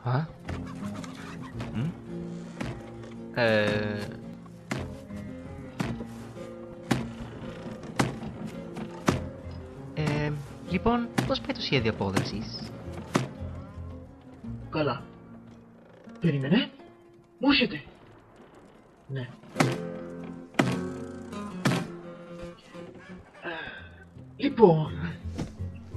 Α? Λοιπόν, πώς πάει το σχέδιο απόδοσης? Καλά. Περίμενε. Μου έρχεται. Ναι. Λοιπόν,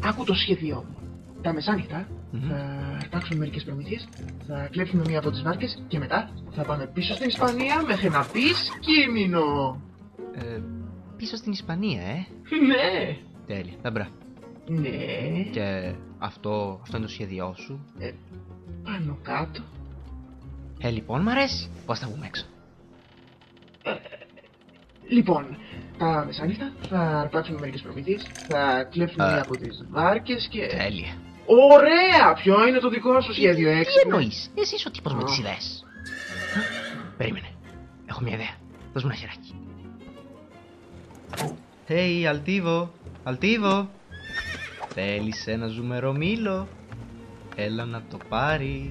άκου το σχέδιό μου. Τα μεσάνυχτα θα αρπάξουμε μερικές προμήθειες, θα κλέψουμε μία από τις βάρκες και μετά θα πάμε πίσω στην Ισπανία μέχρι να πεις Κίμηνο. Πίσω στην Ισπανία, Ναι. Τέλεια, λαμπρά. Ναι. Και αυτό είναι το σχέδιό σου? Πάνω κάτω. Λοιπόν, μ' αρέσει. Πώς θα βγούμε έξω? Λοιπόν, τα μεσάνυχτα θα αρπάξουμε μερικές προμήθειες, θα κλέψουμε μία από τις βάρκες και... Τέλεια. Ωραία! Ποιο είναι το δικό σου σχέδιο, Τι έξυπνε? εννοείς? Εσύ είσαι ο τύπος με τις ιδέες. Περίμενε. Έχω μια ιδέα. Δώσ' μου ένα χεράκι. Hey, Αλτίβο. Αλτίβο. Θέλεις ένα ζουμερό μήλο? Έλα να το πάρεις.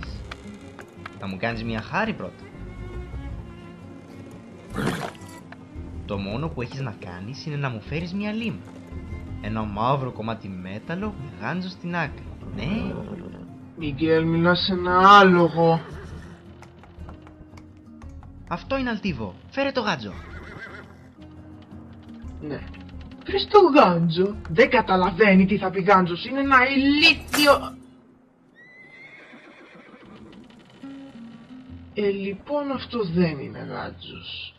Θα μου κάνεις μια χάρη πρώτα. Το μόνο που έχεις να κάνεις είναι να μου φέρεις μια λίμα. Ένα μαύρο κομμάτι μέταλλο με γάντζο στην άκρη. Ναι. Μιγγέλ, μιλάς σε ένα άλογο. Αυτό είναι, Αλτίβο. Φέρε το γάντζο. Ναι. Βρες το γάντζο. Δεν καταλαβαίνει τι θα πει γάντζος. Είναι ένα ηλίθιο... Λοιπόν, αυτό δεν είναι γάντζος.